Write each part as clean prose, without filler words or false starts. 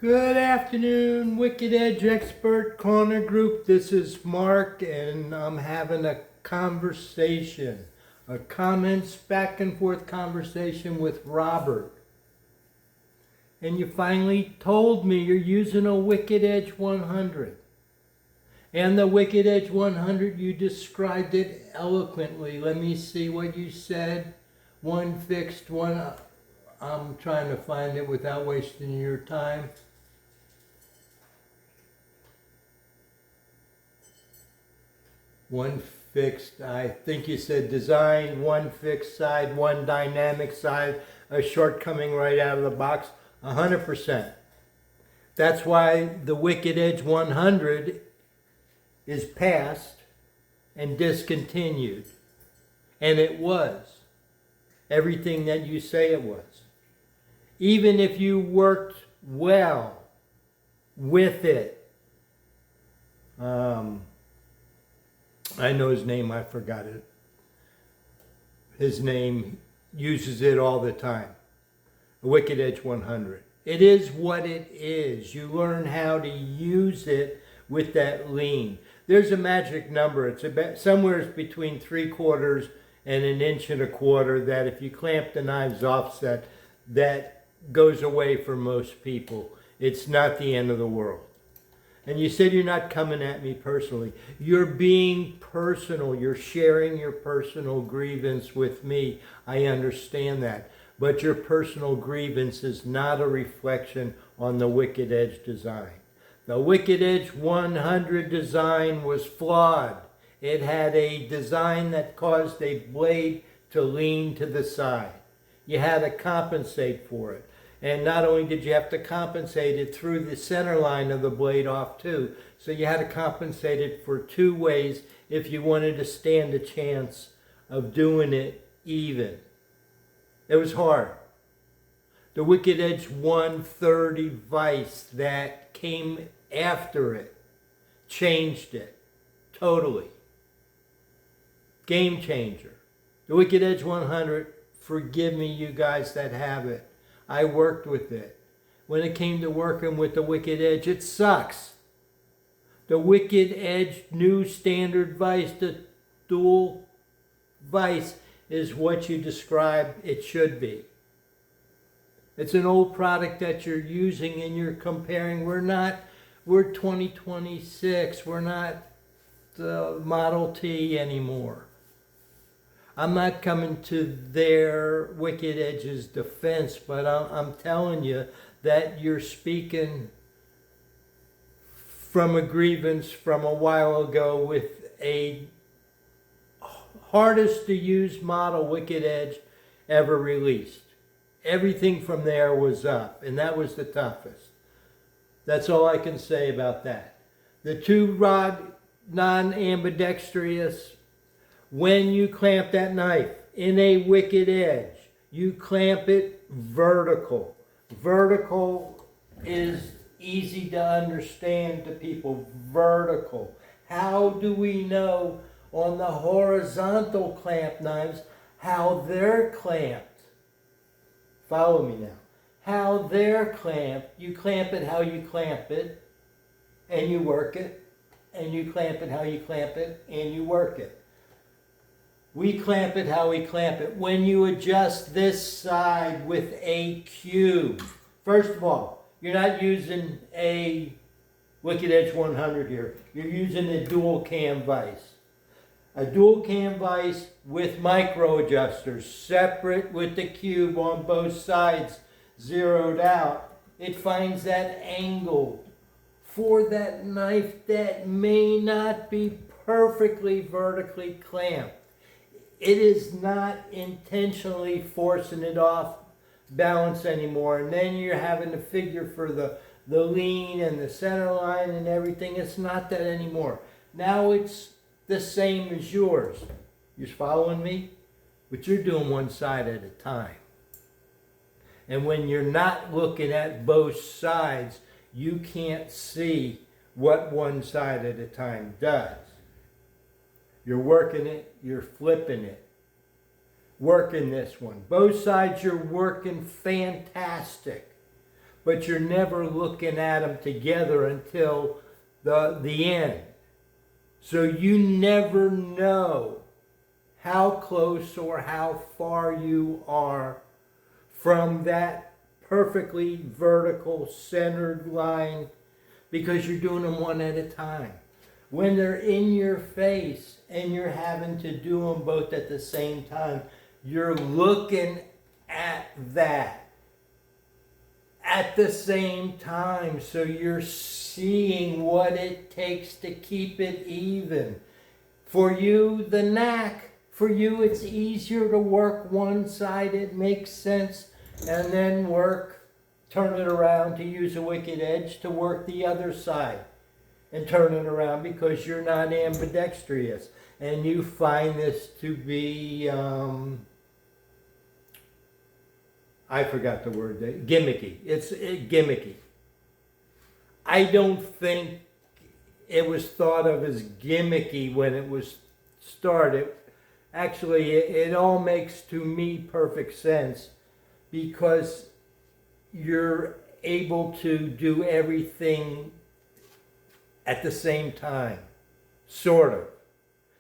Good afternoon, Wicked Edge Expert Corner Group. This is Mark, and I'm having a conversation, a comments back and forth conversation with Robert. And you finally told me you're using a Wicked Edge 100. And the Wicked Edge 100, you described it eloquently. Let me see what you said. One fixed, one... I'm trying to find it without wasting your time. One fixed, I think you said design, one fixed side, one dynamic side, a shortcoming right out of the box, 100%. That's why the Wicked Edge 100 is passed and discontinued. And it was everything that you say it was. Even if you worked well with it, I know his name, I forgot it. His name uses it all the time. The Wicked Edge 100. It is what it is. You learn how to use it with that lean. There's a magic number. It's about somewhere between 3/4 and 1.25 that if you clamp the knives offset, that goes away for most people. It's not the end of the world. And you said you're not coming at me personally. You're being personal. You're sharing your personal grievance with me. I understand that. But your personal grievance is not a reflection on the Wicked Edge design. The Wicked Edge 100 design was flawed. It had a design that caused a blade to lean to the side. You had to compensate for it. And not only did you have to compensate it through the center line of the blade off too, so you had to compensate it for two ways if you wanted to stand a chance of doing it even. It was hard. The Wicked Edge 130 vise that came after it changed it totally. Game changer. The Wicked Edge 100, forgive me you guys that have it. I worked with it. When it came to working with the Wicked Edge, it sucks. The Wicked Edge new standard vise, the dual vise, is what you described it should be. It's an old product that you're using and you're comparing. We're 2026. We're not the Model T anymore. I'm not coming to their Wicked Edge's defense, but I'm telling you that you're speaking from a grievance from a while ago with a hardest to use model Wicked Edge ever released. Everything from there was up, and that was the toughest. That's all I can say about that. The two rod non-ambidextrous. When you clamp that knife in a Wicked Edge, you clamp it vertical. Vertical is easy to understand to people. Vertical. How do we know on the horizontal clamp knives how they're clamped? Follow me now. How they're clamped. You clamp it how you clamp it, and you work it, and you clamp it how you clamp it, and you work it. We clamp it how we clamp it. When you adjust this side with a cube, first of all, you're not using a Wicked Edge 100 here. You're using a dual cam vise. A dual cam vise with micro adjusters, separate with the cube on both sides, zeroed out. It finds that angle for that knife that may not be perfectly vertically clamped. It is not intentionally forcing it off balance anymore. And then you're having to figure for the lean and the center line and everything. It's not that anymore. Now it's the same as yours. You're following me? But you're doing one side at a time. And when you're not looking at both sides, you can't see what one side at a time does. You're working it, you're flipping it. Working this one. Both sides you're working fantastic. but you're never looking at them together until the end. So you never know how close or how far you are from that perfectly vertical centered line, because you're doing them one at a time. When they're in your face and you're having to do them both at the same time, you're looking at that at the same time. So you're seeing what it takes to keep it even. For you, the knack, for you it's easier to work one side, it makes sense, and then turn it around to use a wicked edge to work the other side and turn it around, because you're not ambidextrous. And you find this to be, I forgot the word, gimmicky. It's gimmicky. I don't think it was thought of as gimmicky when it was started. Actually, it all makes, to me, perfect sense, because you're able to do everything at the same time, sort of.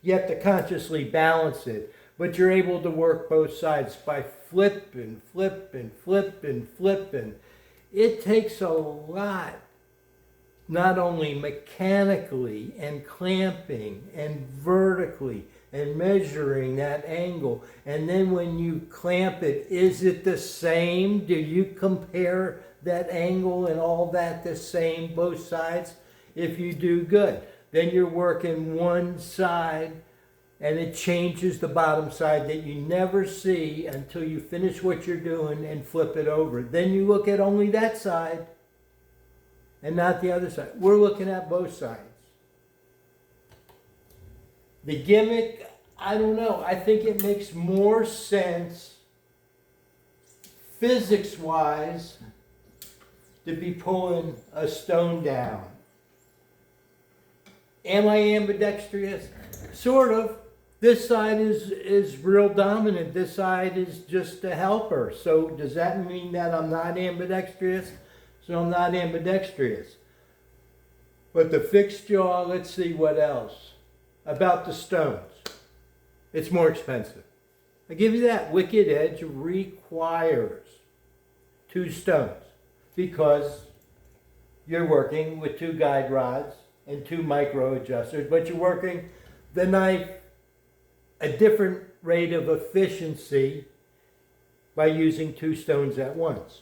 You have to consciously balance it, but you're able to work both sides by flipping. It takes a lot, not only mechanically and clamping and vertically and measuring that angle. And then when you clamp it, is it the same? Do you compare that angle and all that the same, both sides? If you do, good. Then you're working one side, and it changes the bottom side that you never see until you finish what you're doing and flip it over. Then you look at only that side and not the other side. We're looking at both sides. The gimmick, I don't know. I think it makes more sense physics-wise to be pulling a stone down. Am I ambidextrous? Sort of. This side is real dominant. This side is just a helper. So does that mean that I'm not ambidextrous? So I'm not ambidextrous. But the fixed jaw, let's see what else. About the stones. It's more expensive. I give you that. Wicked edge requires 2 stones, because you're working with 2 guide rods and 2 micro adjusters, but you're working the knife a different rate of efficiency by using 2 stones at once.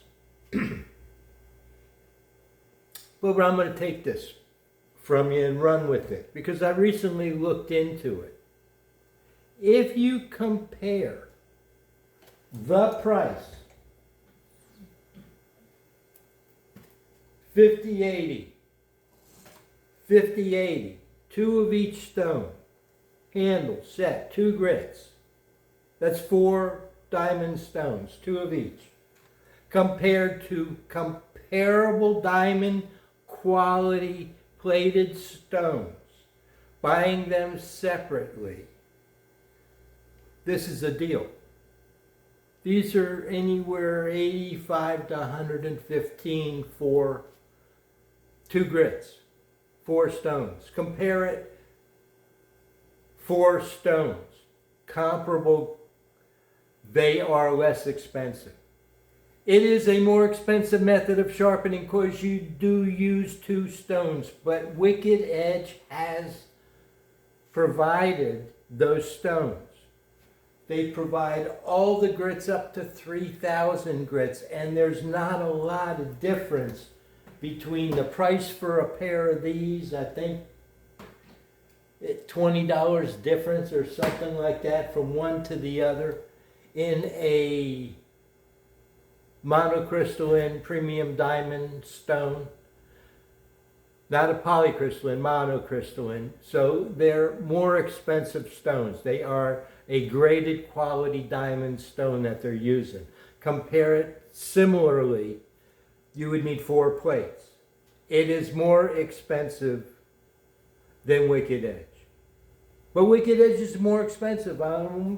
But I'm going to take this from you and run with it, because I recently looked into it. If you compare the price, 50/80, 50/80, 2 of each stone, handle, set, 2 grits. That's 4 diamond stones, 2 of each. Compared to comparable diamond quality plated stones, buying them separately. This is a deal. These are anywhere 85 to 115 for 2 grits, 4 stones. Compare it, 4 stones, comparable, they are less expensive. It is a more expensive method of sharpening because you do use 2 stones, but Wicked Edge has provided those stones. They provide all the grits up to 3,000 grits, and there's not a lot of difference between the price for a pair of these, I think $20 difference or something like that from one to the other, in a monocrystalline premium diamond stone. Not a polycrystalline, monocrystalline. So they're more expensive stones. They are a graded quality diamond stone that they're using. Compare it similarly, you would need 4 plates. It is more expensive than Wicked Edge. But Wicked Edge is more expensive. I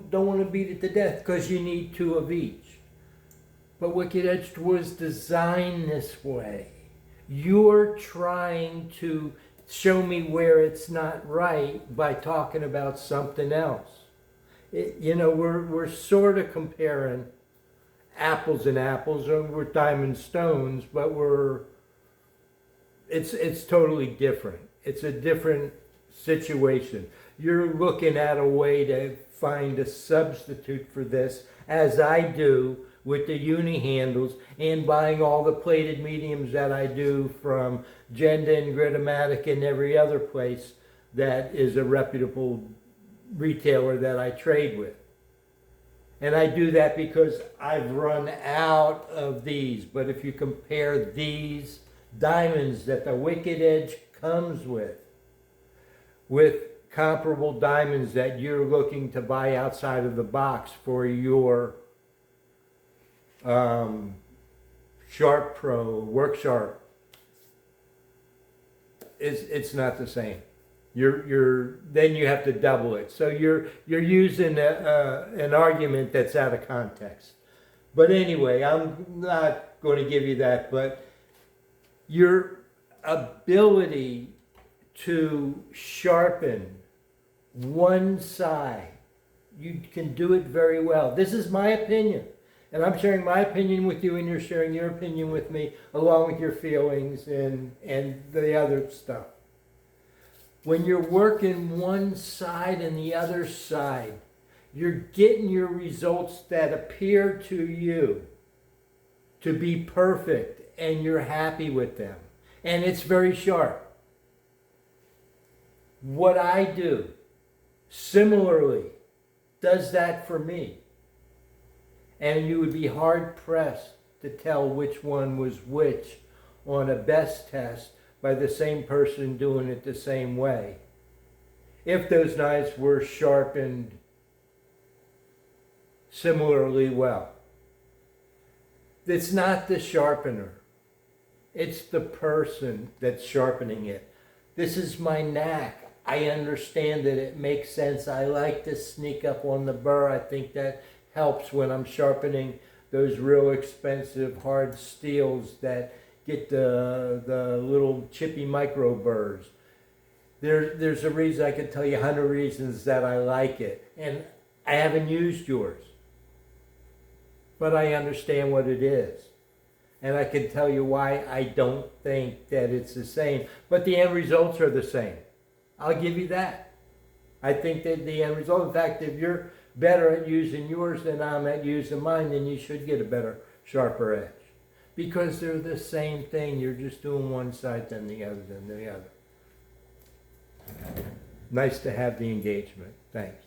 don't want to beat it to death because you need 2 of each. But Wicked Edge was designed this way. You're trying to show me where it's not right by talking about something else. We're sort of comparing apples and apples, or we're diamond stones, but it's totally different. It's a different situation. You're looking at a way to find a substitute for this, as I do with the uni handles, and buying all the plated mediums that I do from Genda and Gritomatic and every other place that is a reputable retailer that I trade with. And I do that because I've run out of these. But if you compare these diamonds that the Wicked Edge comes with comparable diamonds that you're looking to buy outside of the box for your Sharp Pro, Work Sharp, it's not the same. Then you have to double it. So you're using an argument that's out of context. But anyway, I'm not going to give you that. But your ability to sharpen one side, you can do it very well. This is my opinion. And I'm sharing my opinion with you, and you're sharing your opinion with me, along with your feelings and the other stuff. When you're working one side and the other side, you're getting your results that appear to you to be perfect, and you're happy with them. And it's very sharp. What I do, similarly, does that for me. And you would be hard-pressed to tell which one was which on a best test by the same person doing it the same way, if those knives were sharpened similarly well. It's not the sharpener. It's the person that's sharpening it. This is my knack. I understand that it makes sense. I like to sneak up on the burr. I think that helps when I'm sharpening those real expensive hard steels that get the little chippy micro burrs. There's a reason. I could tell you 100 reasons that I like it. And I haven't used yours, but I understand what it is. And I can tell you why I don't think that it's the same. But the end results are the same. I'll give you that. I think that the end result, in fact, if you're better at using yours than I'm at using mine, then you should get a better, sharper edge. Because they're the same thing. You're just doing one side than the other than the other. Nice to have the engagement. Thanks.